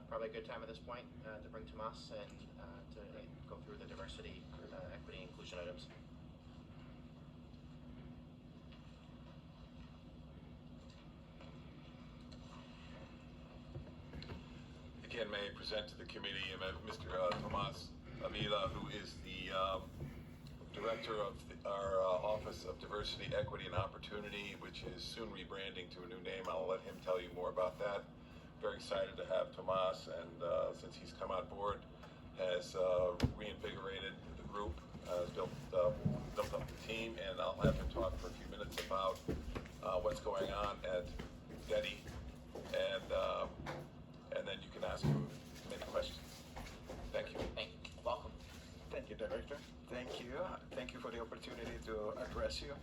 probably a good time at this point to bring Tomas and to go through the diversity, equity, inclusion items. Again, may I present to the committee Mr. Tomas Avila, who is the director of our Office of Diversity, Equity, and Opportunity, which is soon rebranding to a new name. I'll let him tell you more about that. Very excited to have Tomas, and since he's come on board, has reinvigorated the group, built up the team, and I'll have him talk for a few minutes about what's going on at DETI, and then you can ask him many questions. Thank you. Thank you. Welcome. Thank you, Director. Thank you. Thank you for the opportunity to address you.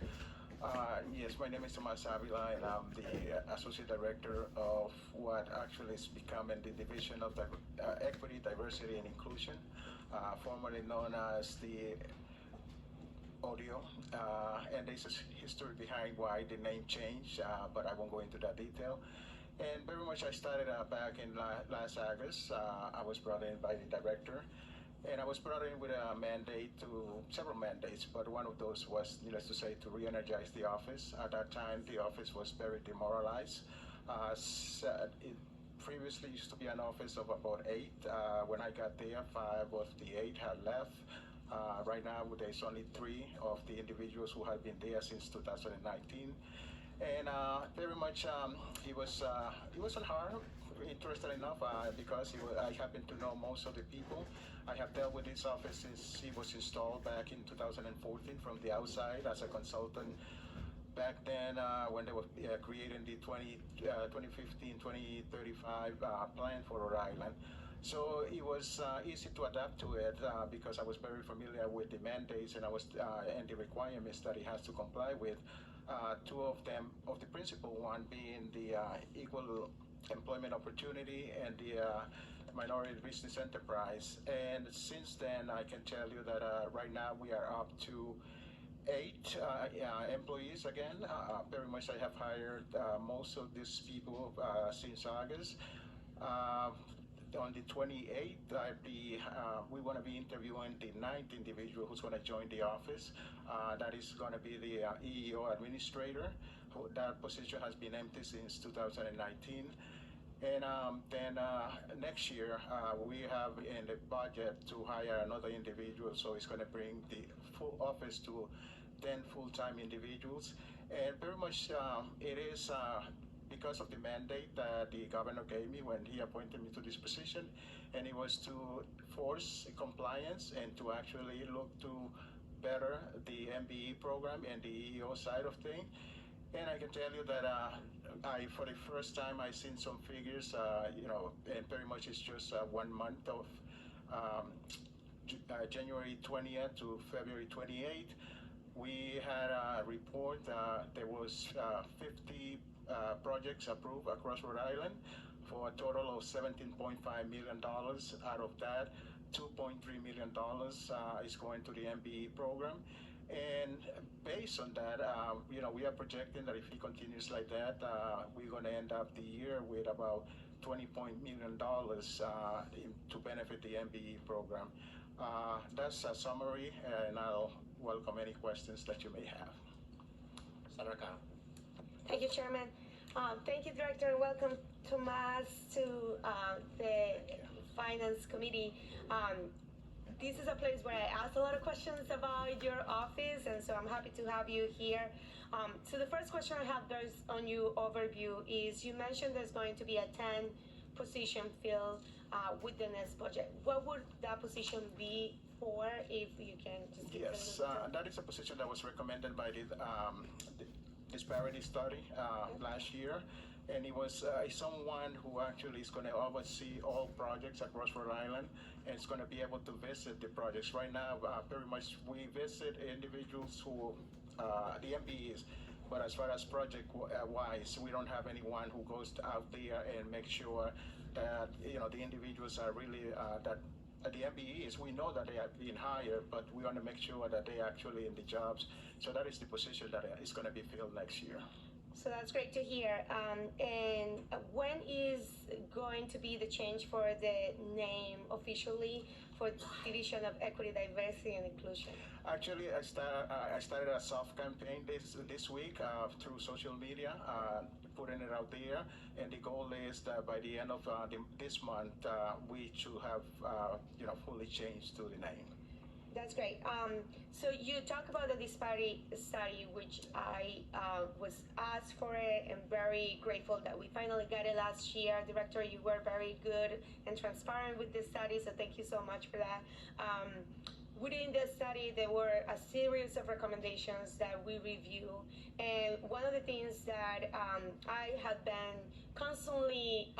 Yes, my name is Tomas Avila, and I'm the Associate Director of what actually is becoming the Division of Equity, Diversity, and Inclusion, formerly known as the Audio. And there's a history behind why the name changed, but I won't go into that detail. And very much I started back in last August. I was brought in by the director, and I was brought in with a mandate several mandates, but one of those was, needless to say, to re-energize the office. At that time, the office was very demoralized. It previously used to be an office of about 8. When I got there, 5 of the 8 had left. Right now, there's only 3 of the individuals who have been there since 2019. And very much he wasn't hard, interested enough because I happen to know most of the people. I have dealt with this office since he was installed back in 2014 from the outside as a consultant. Back then, when they were creating the 2015-2035 plan for Rhode Island. So it was easy to adapt to it because I was very familiar with the mandates and and the requirements that he has to comply with. 2 of them, of the principal one being the equal employment opportunity and the minority business enterprise. And since then, I can tell you that right now we are up to 8 employees again. Very much I have hired most of these people since August. On the 28th, we want to be interviewing the 9th individual who's going to join the office. That is going to be the EEO administrator. That position has been empty since 2019. And then next year, we have in the budget to hire another individual. So it's going to bring the full office to 10 full-time individuals. And very much it is because of the mandate that the governor gave me when he appointed me to this position, and it was to force compliance and to actually look to better the MBE program and the EEO side of things. And I can tell you that for the first time, I seen some figures, and very much it's just 1 month of January 20th to February 28th. We had a report, there was 50 projects approved across Rhode Island for a total of $17.5 million. Out of that, $2.3 million is going to the MBE program. And based on that, we are projecting that if it continues like that, we're going to end up the year with about $20 million to benefit the MBE program. That's a summary, and I'll welcome any questions that you may have. Senator Kyle. Thank you, Chairman. Thank you, Director, and welcome, Tomas, to the Finance Committee. This is a place where I ask a lot of questions about your office, and so I'm happy to have you here. So the first question I have there's on your overview is you mentioned there's going to be a 10 position filled with the next budget. What would that position be for, if you can just give Yes, that is a position that was recommended by the Disparity Study last year, and it was someone who actually is going to oversee all projects across Rhode Island, and is going to be able to visit the projects. Right now, very much we visit individuals who, the MBEs, but as far as project-wise, we don't have anyone who goes out there and makes sure that the individuals are really that. The MBEs, we know that they are being hired, but we want to make sure that they are actually in the jobs. So that is the position that is going to be filled next year. So that's great to hear. And when is going to be the change for the name officially for Division of Equity, Diversity, and Inclusion? Actually, I started a soft campaign this week through social media, putting it out there, and the goal is that by the end of this month, we should have fully changed to the name. That's great. So you talk about the Disparity Study, which I was asked for it and very grateful that we finally got it last year. Director, you were very good and transparent with this study, so thank you so much for that. Within the study, there were a series of recommendations that we review, and one of the things that I have been constantly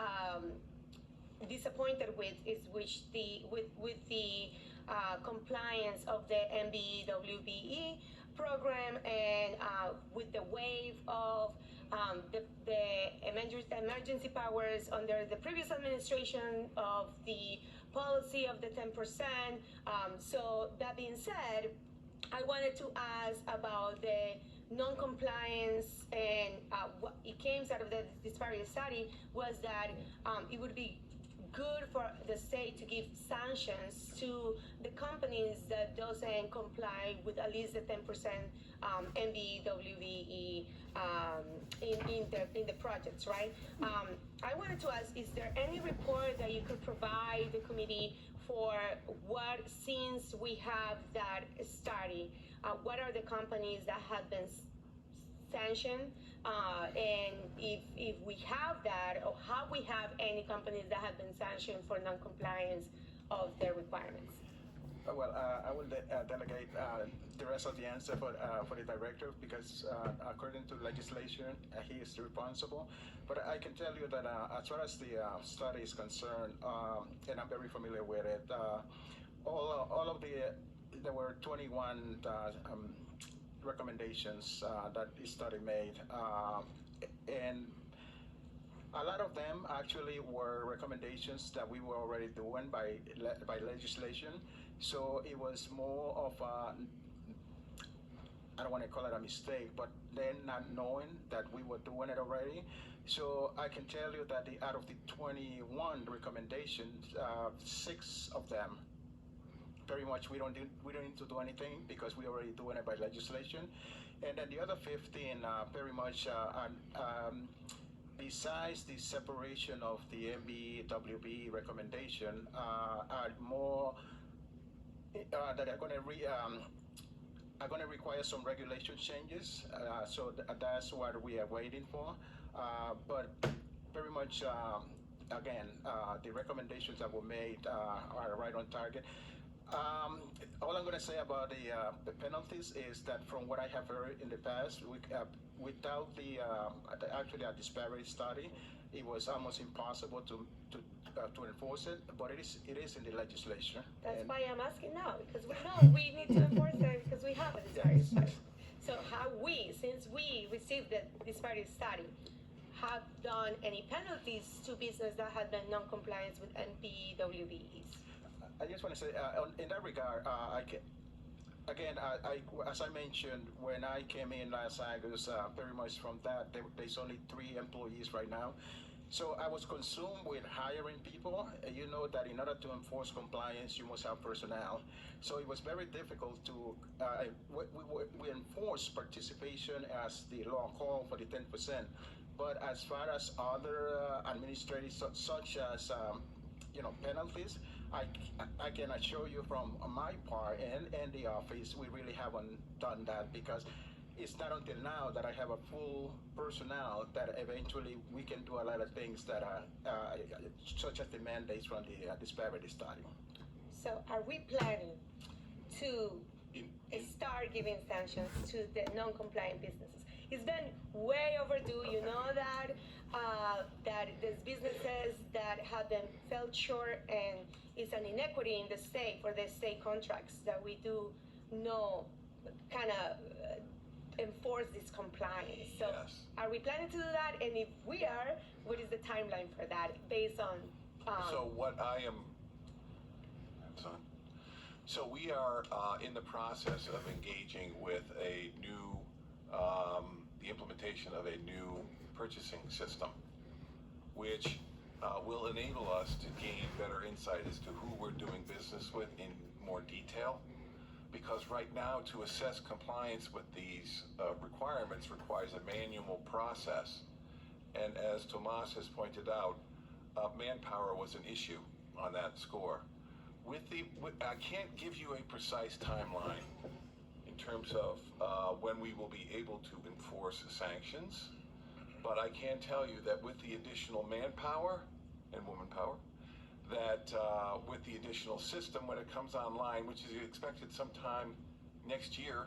disappointed with is with the compliance of the MBWBE program and with the wave of the emergency powers under the previous administration of the policy of the 10%. So that being said, I wanted to ask about the non-compliance, and what it came out of the disparity study was that it would be good for the state to give sanctions to the companies that doesn't comply with at least the 10% MBWBE in the projects, right? I wanted to ask, is there any report that you could provide the committee for what, since we have that study, what are the companies that have been sanctioned, and if we have that, or how we have any companies that have been sanctioned for non-compliance of their requirements? Well, I will delegate the rest of the answer for the director, because according to legislation, he is responsible. But I can tell you that as far as the study is concerned, and I'm very familiar with it, there were 21 recommendations that the study made, and a lot of them actually were recommendations that we were already doing by legislation. So it was more of I don't want to call it a mistake, but then not knowing that we were doing it already. So I can tell you that out of the 21 recommendations, 6 of them, very much we don't need to do anything because we're already doing it by legislation. And then the other 15 very much besides the separation of the MBWB recommendation, are more that are going to require some regulation changes. So that's what we are waiting for. But very much, again, the recommendations that were made are right on target. All I'm going to say about the penalties is that from what I have heard in the past, without actually a disparity study, it was almost impossible to enforce it. But it is in the legislation. That's why I'm asking now, because we know we need to enforce it because we have a disparity study. So since we received the disparity study, have done any penalties to business that had been non-compliant with NPWBEs? I just want to say, in that regard, as I mentioned, when I came in last August, very much from that, there's only 3 employees right now. So I was consumed with hiring people. You know that in order to enforce compliance, you must have personnel. So it was very difficult to, we enforce participation as the law called for the 10%. But as far as other administrative, such as penalties, I can assure you from my part and the office, we really haven't done that, because it's not until now that I have a full personnel that eventually we can do a lot of things that are such as the mandates from the disparity study. So are we planning to start giving sanctions to the non-compliant businesses? It's been way overdue. You know that there's businesses that have been felt short, and it's an inequity in the state for the state contracts that we do know kind of enforce this compliance. So Yes. Are we planning to do that? And if we are, what is the timeline for that based on? So what I am, so we are in the process of engaging with a new, the implementation of a new purchasing system, which will enable us to gain better insight as to who we're doing business with in more detail. Because right now, to assess compliance with these requirements requires a manual process. And as Tomas has pointed out, manpower was an issue on that score. I can't give you a precise timeline in terms of when we will be able to enforce sanctions, but I can tell you that with the additional manpower and womanpower, that with the additional system, when it comes online, which is expected sometime next year,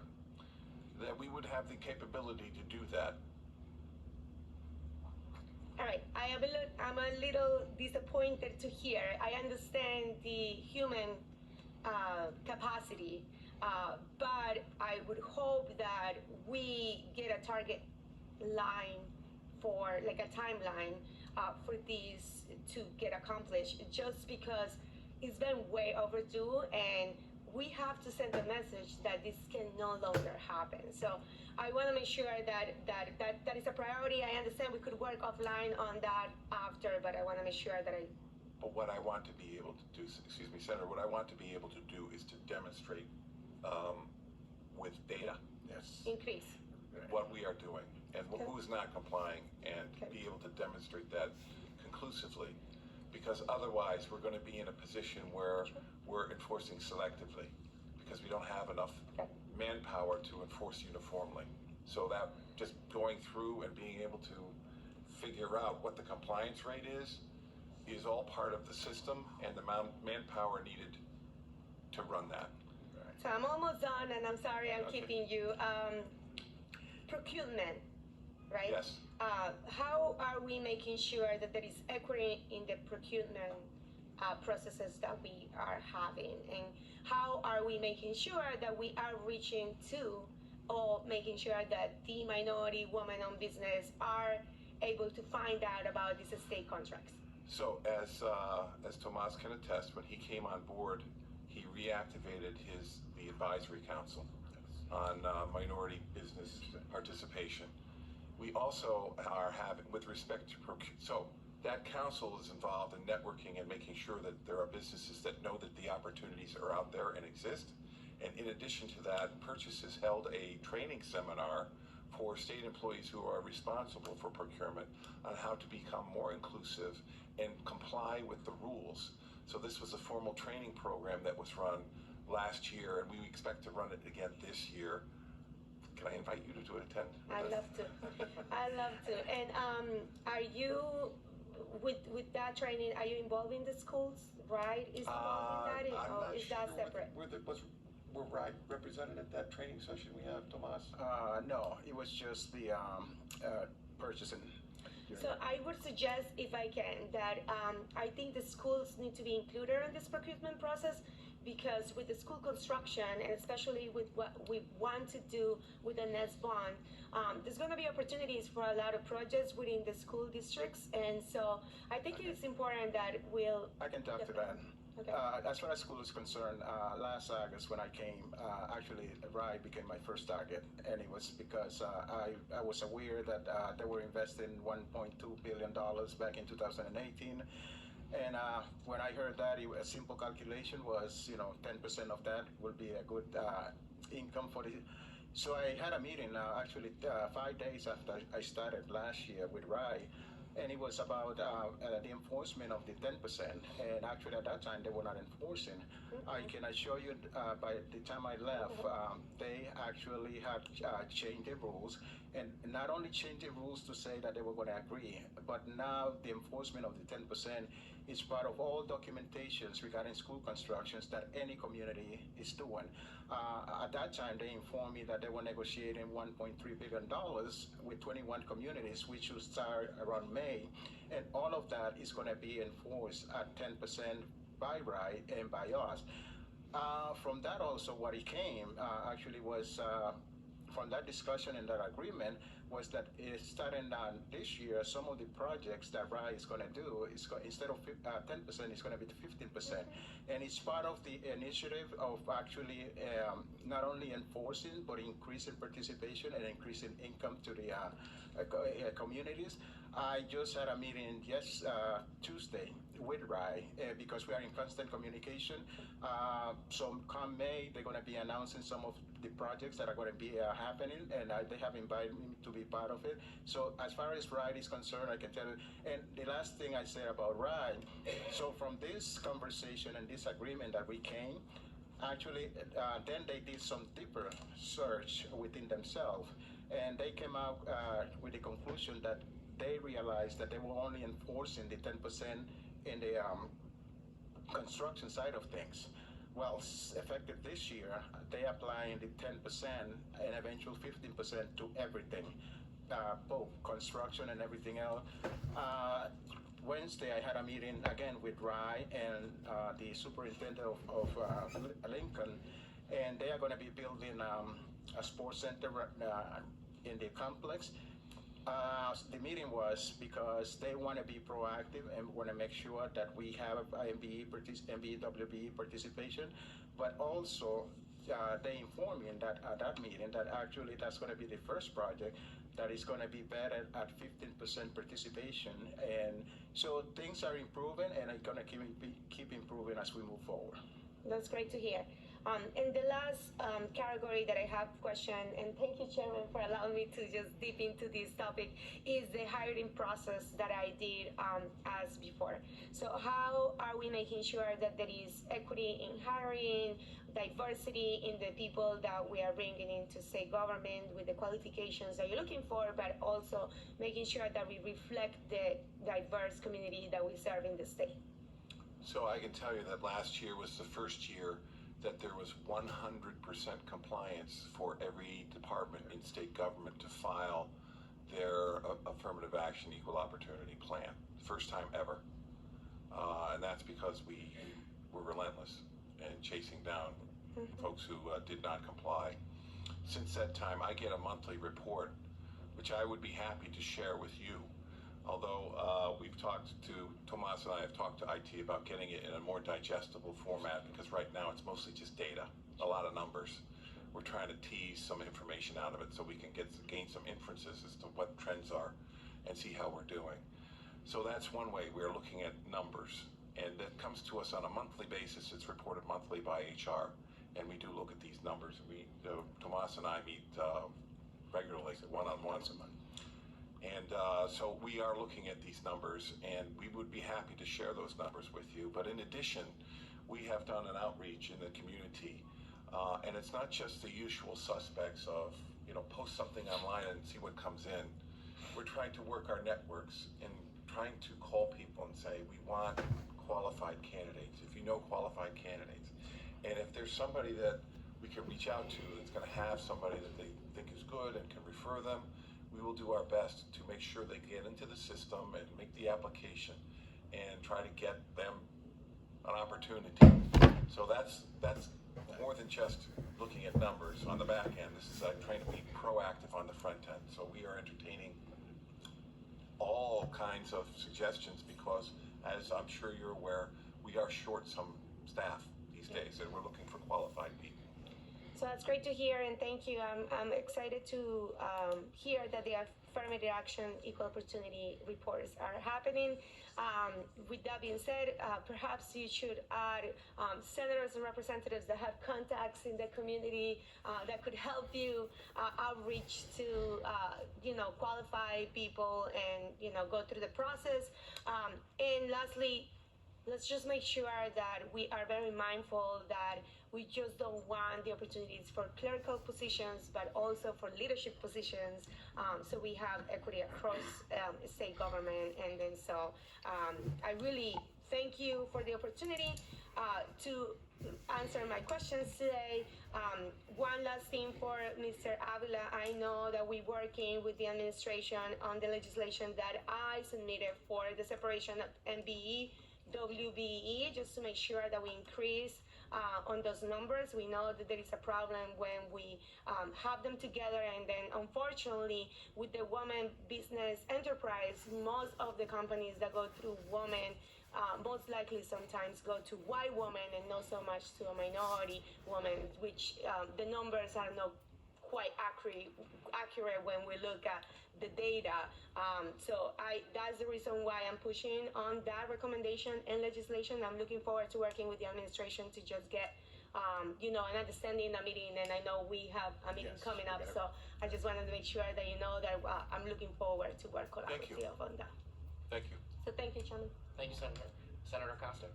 that we would have the capability to do that. All right, I'm a little disappointed to hear. I understand the human capacity, but I would hope that we get a target line for, like a timeline for these to get accomplished, just because it's been way overdue, and we have to send a message that this can no longer happen. So I want to make sure that is a priority. I understand we could work offline on that after, but I want to make sure that But what I want to be able to do, excuse me, Senator, what I want to be able to do is to demonstrate with data increase. what we are doing and who's not complying, and be able to demonstrate that conclusively. Because otherwise, we're going to be in a position where we're enforcing selectively because we don't have enough manpower to enforce uniformly. So that just going through and being able to figure out what the compliance rate is all part of the system and the manpower needed to run that. So I'm almost done, and I'm sorry I'm keeping you. Procurement, right? Yes. How are we making sure that there is equity in the procurement processes that we are having, and how are we making sure that we are reaching to, or making sure that the minority women-owned business are able to find out about these state contracts? So as Tomas can attest, when he came on board, he reactivated the advisory council on minority business participation. We also are having, with respect to so that council is involved in networking and making sure that there are businesses that know that the opportunities are out there and exist. And in addition to that, Purchases held a training seminar for state employees who are responsible for procurement on how to become more inclusive and comply with the rules. So this was a formal training program that was run last year, and we expect to run it again this year. Can I invite you to attend? I'd love to. I'd love to. And are you, with that training, are you involved in the schools, right? Is involved in that, or is that separate? Were RIDE represented at that training session we have, Tomas? No, it was just the purchasing. So I would suggest, if I can, that I think the schools need to be included in this procurement process, because with the school construction, and especially with what we want to do with the NEST bond, there's going to be opportunities for a lot of projects within the school districts, and so I think it's important that I can talk to that. Okay. As far as school is concerned, last August when I came, actually RIDE became my first target, and it was because I was aware that they were investing $1.2 billion back in 2018. And when I heard that, a simple calculation was, 10% of that will be a good income for the. So I had a meeting actually 5 days after I started last year with RIDE, and it was about the enforcement of the 10%. And actually at that time they were not enforcing. I can assure you, by the time I left, they actually had changed the rules, and not only changed the rules to say that they were going to agree, but now the enforcement of the 10% is part of all documentations regarding school constructions that any community is doing. At that time, they informed me that they were negotiating $1.3 billion with 21 communities, which will start around May, and all of that is going to be enforced at 10% by RIDE and by us. From that also, what it came actually was from that discussion and that agreement was that starting this year, some of the projects that RIDE is going to do is instead of 10%, it's going to be 15%, and it's part of the initiative of actually not only enforcing but increasing participation and increasing income to the communities. I just had a meeting Tuesday with RAI because we are in constant communication. So come May, they're going to be announcing some of the projects that are going to be happening, and they have invited me to be part of it. So as far as RAI is concerned, I can tell you. And the last thing I say about RAI, so from this conversation and this agreement that we came, actually, then they did some deeper search within themselves, and they came out with the conclusion that they realized that they were only enforcing the 10% in the construction side of things. Well, effective this year, they applying the 10% and eventual 15% to everything, both construction and everything else. Wednesday, I had a meeting again with RAI and the superintendent of Lincoln, and they are going to be building a sports center in the complex. The meeting was because they want to be proactive and want to make sure that we have MBE-WBE participation, but also they informed me that at that meeting that actually that's going to be the first project that is going to be vetted at 15% participation, and so things are improving and are going to keep improving as we move forward. That's great to hear. And the last category that I have question, and thank you, Chairman, for allowing me to just dip into this topic, is the hiring process that I did as before. So how are we making sure that there is equity in hiring, diversity in the people that we are bringing into state government with the qualifications that you're looking for, but also making sure that we reflect the diverse community that we serve in the state? So I can tell you that last year was the first year that there was 100% compliance for every department in state government to file their affirmative action equal opportunity plan. First time ever. And that's because we were relentless in chasing down folks who did not comply. Since that time, I get a monthly report, which I would be happy to share with you. Although we've talked to, Tomas and I have talked to IT about getting it in a more digestible format, because right now it's mostly just data, a lot of numbers. We're trying to tease some information out of it so we can gain some inferences as to what trends are and see how we're doing. So that's one way we're looking at numbers, and that comes to us on a monthly basis. It's reported monthly by HR, and we do look at these numbers. Tomas and I meet regularly, one-on-ones a month. And so we are looking at these numbers, and we would be happy to share those numbers with you. But in addition, we have done an outreach in the community, and it's not just the usual suspects of, post something online and see what comes in. We're trying to work our networks and trying to call people and say, we want qualified candidates. If you know qualified candidates, and if there's somebody that we can reach out to that's going to have somebody that they think is good and can refer them, we will do our best to make sure they get into the system and make the application and try to get them an opportunity. So that's more than just looking at numbers on the back end. This is trying to be proactive on the front end. So we are entertaining all kinds of suggestions because, as I'm sure you're aware, we are short some staff these days, and we're looking for qualified people. So that's great to hear, and thank you. I'm excited to hear that the affirmative action equal opportunity reports are happening. With that being said, perhaps you should add senators and representatives that have contacts in the community that could help you outreach to qualified people and go through the process. And lastly, let's just make sure that we are very mindful that we just don't want the opportunities for clerical positions, but also for leadership positions. So we have equity across state government. And then I really thank you for the opportunity to answer my questions today. One last thing for Mr. Avila, I know that we're working with the administration on the legislation that I submitted for the separation of MBE, WBE, just to make sure that we increase on those numbers. We know that there is a problem when we have them together, and then unfortunately with the woman business enterprise, most of the companies that go through women most likely sometimes go to white women and not so much to a minority woman, which the numbers are not quite accurate when we look at the data. So that's the reason why I'm pushing on that recommendation and legislation. I'm looking forward to working with the administration to just get an understanding, a meeting, and I know we have a meeting coming up, so I just wanted to make sure that you know that I'm looking forward to work collaboratively on that. Thank you. So thank you, Chairman. Thank you, Senator. Senator Costa.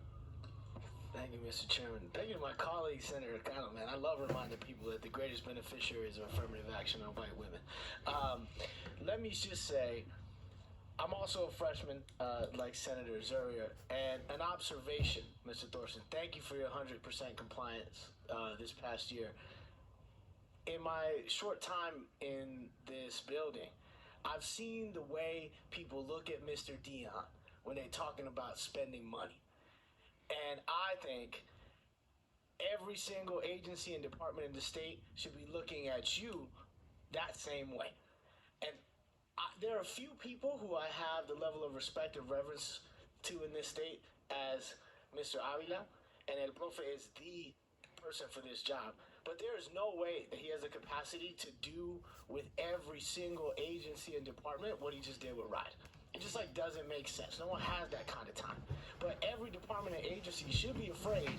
Thank you, Mr. Chairman. Thank you to my colleague, Senator Connell, man. I love reminding people that the greatest beneficiaries of affirmative action are white women. Let me just say, I'm also a freshman, like Senator Zurier, and an observation, Mr. Thorson. Thank you for your 100% compliance this past year. In my short time in this building, I've seen the way people look at Mr. Dion when they're talking about spending money. And I think every single agency and department in the state should be looking at you that same way. And there are a few people who I have the level of respect and reverence to in this state as Mr. Avila, and El Profe is the person for this job. But there is no way that he has the capacity to do with every single agency and department what he just did with RIDE. It just doesn't make sense. No one has that kind of time. But every department and agency should be afraid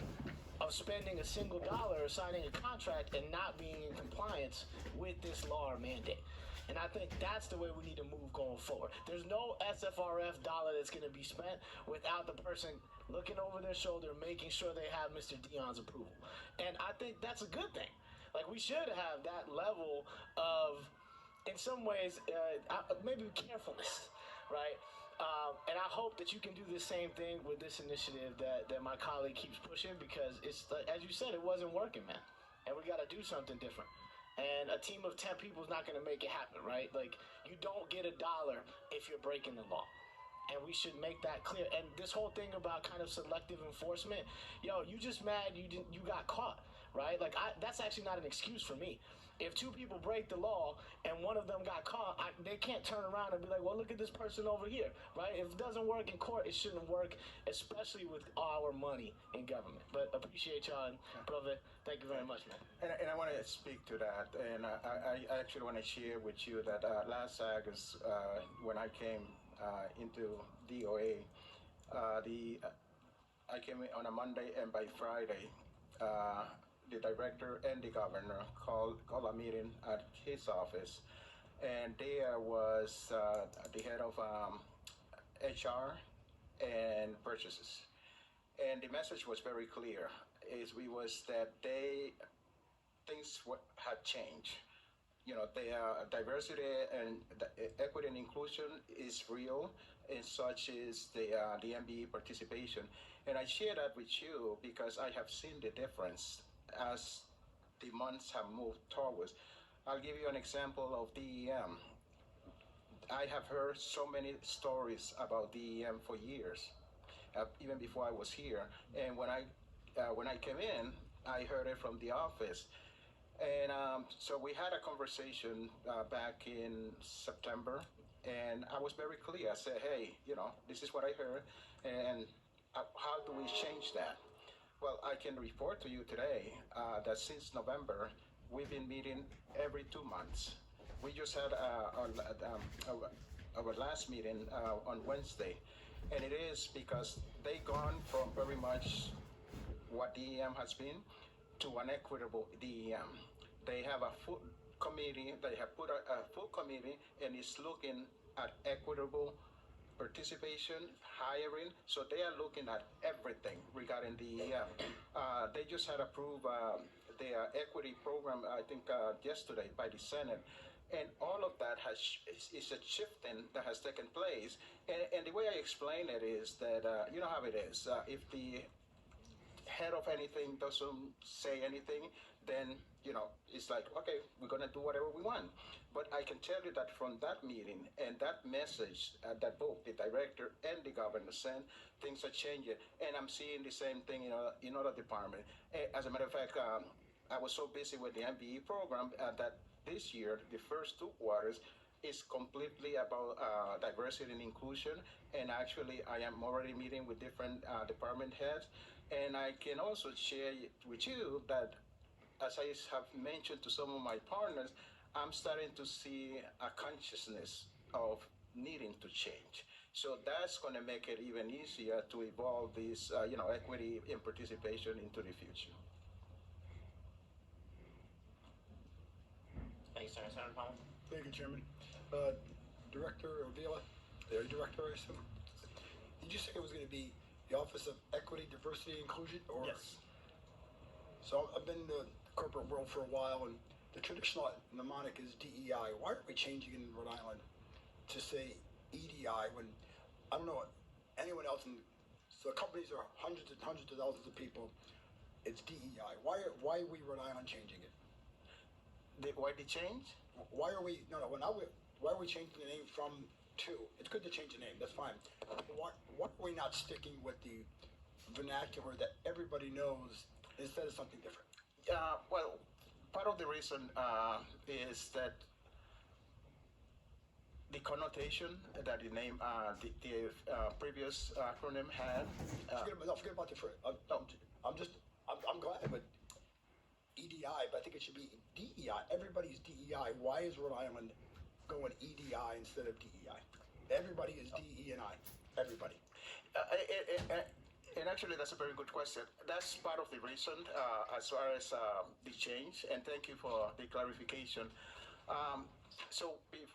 of spending a single dollar or signing a contract and not being in compliance with this law or mandate. And I think that's the way we need to move going forward. There's no SFRF dollar that's going to be spent without the person looking over their shoulder, making sure they have Mr. Dion's approval. And I think that's a good thing. We should have that level of, in some ways, maybe carefulness, right? And I hope that you can do the same thing with this initiative that my colleague keeps pushing, because it's, as you said, it wasn't working, man. And we got to do something different. And a team of 10 people is not going to make it happen, right? You don't get $1 if you're breaking the law. And we should make that clear. And this whole thing about kind of selective enforcement, you just mad you got caught, right? That's actually not an excuse for me. If 2 people break the law and one of them got caught, they can't turn around and be like, well, look at this person over here, right? If it doesn't work in court, it shouldn't work, especially with our money in government. But appreciate y'all, and Profe, thank you very much, man. And I want to speak to that, and I actually want to share with you that last August, when I came into DOA, I came in on a Monday, and by Friday, the director and the governor called a meeting at his office, and there was the head of HR and purchases, and the message was very clear. Was that things had changed. The diversity and equity and inclusion is real, and such is the MBE participation. And I share that with you because I have seen the difference as the months have moved towards. I'll give you an example of DEM. I have heard so many stories about DEM for years, even before I was here. And when I came in, I heard it from the office. And so we had a conversation back in September, and I was very clear. I said, hey, this is what I heard, and how do we change that? Well, I can report to you today that since November, we've been meeting every 2 months. We just had our last meeting on Wednesday, and it is because they've gone from very much what DEM has been to an equitable DEM. They have a full committee, they have put a full committee, and it's looking at equitable participation, hiring, so they are looking at everything regarding DEM. They just had approved their equity program, I think yesterday by the Senate, and all of that is a shifting that has taken place. And the way I explain it is that, you know how it is, if the head of anything doesn't say anything, then it's like, okay, we're gonna do whatever we want. But I can tell you that from that meeting and that message that both the director and the governor sent, things are changing, and I'm seeing the same thing in other departments. As a matter of fact, I was so busy with the MBE program that this year, the first 2 quarters, is completely about diversity and inclusion. And actually, I am already meeting with different department heads, and I can also share with you that as I have mentioned to some of my partners, I'm starting to see a consciousness of needing to change. So that's going to make it even easier to evolve this, equity and participation into the future. Thanks, Senator Palmer. Thank you, Chairman. Director Avila, the director, I assume. Did you say it was going to be the Office of Equity, Diversity, and Inclusion? Or? Yes. So I've been in the corporate world for a while, and the traditional mnemonic is DEI. Why are we changing in Rhode Island to say EDI when I don't know anyone else in? So companies are hundreds and hundreds of thousands of people. It's DEI. Why are we Rhode Island changing it? Why the change? Why are we why are we changing the name from to? It's good to change the name. That's fine. Why are we not sticking with the vernacular that everybody knows instead of something different? Well, part of the reason is that the connotation that the name, the previous acronym had. Forget about the phrase. I'm glad, but EDI, but I think it should be DEI. Everybody's DEI. Why is Rhode Island going EDI instead of DEI? Everybody is DE and I. Everybody. And actually, that's a very good question. That's part of the reason as far as the change, and thank you for the clarification. So if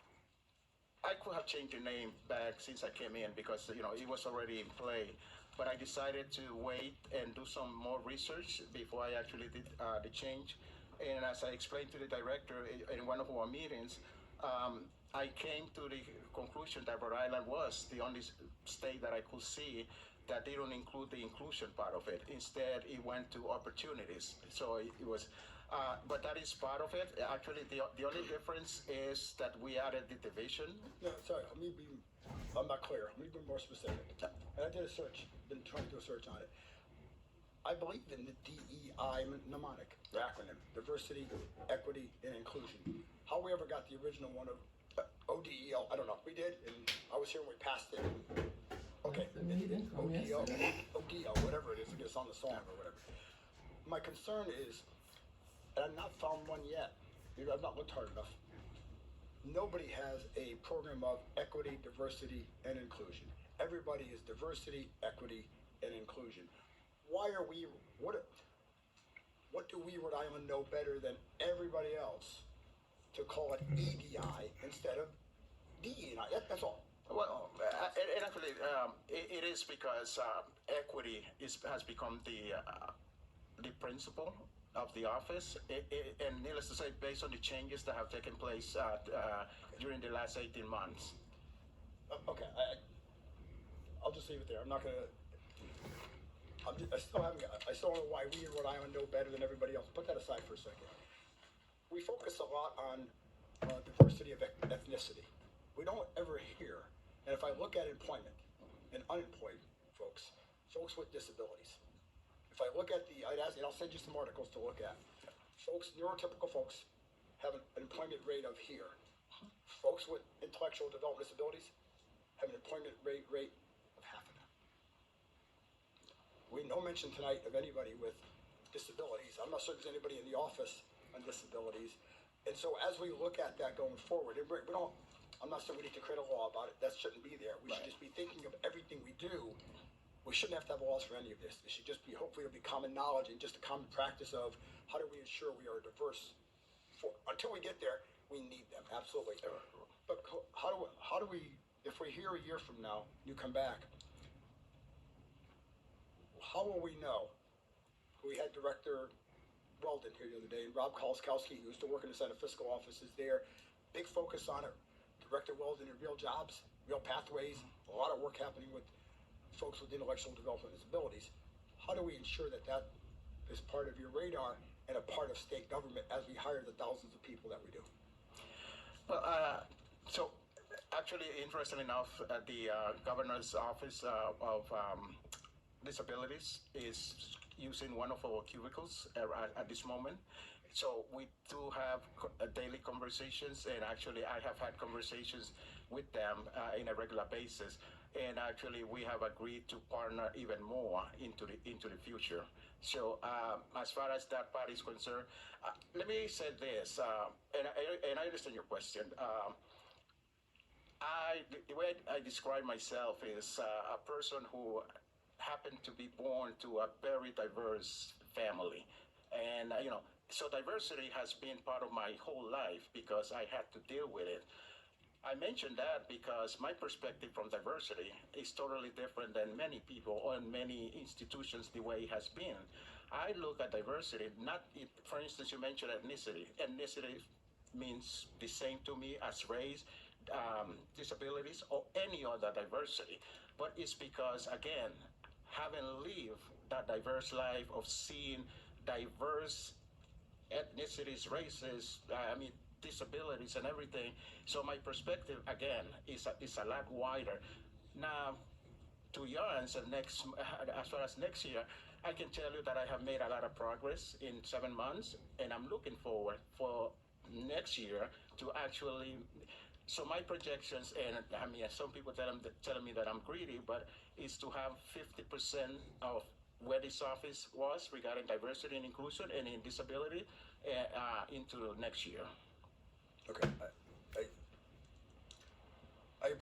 I could have changed the name back since I came in because it was already in play, but I decided to wait and do some more research before I actually did the change. And as I explained to the director in one of our meetings, I came to the conclusion that Rhode Island was the only state that I could see that they don't include the inclusion part of it. Instead, it went to opportunities. So it was, but that is part of it. Actually, the only difference is that we added the division. No, sorry. I'm not clear. Let me be more specific. And I did a search. Been trying to do a search on it. I believe in the DEI mnemonic, the acronym, diversity, equity, and inclusion. How we ever got the original one of ODEL, I don't know. We did, and I was here when we passed it. Okay, ODEL, whatever it is, it's on the song or whatever. My concern is, and I've not found one yet, maybe I've not looked hard enough, nobody has a program of equity, diversity, and inclusion. Everybody is diversity, equity, and inclusion. Why are we, what do we, Rhode Island, know better than everybody else to call it EDI instead of DEI? That's all. Well, and actually, it is because equity has become the principle of the office, and needless to say, based on the changes that have taken place during the last 18 months. Okay, I'll just leave it there. I'm not gonna. I still don't know why we in Rhode Island know better than everybody else. Put that aside for a second. We focus a lot on diversity of ethnicity. We don't ever hear, and if I look at employment and unemployed folks with disabilities, if I look at I'll send you some articles to look at. Folks, neurotypical folks have an employment rate of here. Folks with intellectual development disabilities have an employment rate of half of that. We no mention tonight of anybody with disabilities. I'm not sure there's anybody in the office on disabilities. And so as we look at that going forward, I'm not saying we need to create a law about it. That shouldn't be there. We should just be thinking of everything we do. We shouldn't have to have laws for any of this. It should just be, hopefully it'll be common knowledge and just a common practice of how do we ensure we are diverse. Until we get there, we need them, absolutely. But how do we, if we're here a year from now, you come back, how will we know? We had Director Weldon here the other day, and Rob Kolskowski, who used to work in the Senate Fiscal Office, is there. Big focus on it. Director Weldon in real jobs, real pathways, a lot of work happening with folks with intellectual development disabilities. How do we ensure that is part of your radar and a part of state government as we hire the thousands of people that we do? Well, so actually, interesting enough, the governor's office of disabilities is using one of our cubicles at this moment. So we do have daily conversations, and actually I have had conversations with them in a regular basis. and actually we have agreed to partner even more into the future. So as far as that part is concerned, let me say this, and I understand your question. The way I describe myself is a person who happened to be born to a very diverse family, and so diversity has been part of my whole life because I had to deal with it. I mention that because my perspective from diversity is totally different than many people or many institutions the way it has been. I look at diversity, for instance, you mentioned ethnicity. Ethnicity means the same to me as race, disabilities, or any other diversity. But it's because, again, having lived that diverse life of seeing diverse ethnicities, races, disabilities and everything. So my perspective, again, is a lot wider. Now, to your answer, as far as next year, I can tell you that I have made a lot of progress in 7 months, and I'm looking forward for next year to actually. So my projections, and some people telling me that I'm greedy, but is to have 50% of where this office was regarding diversity and inclusion and in disability into next year.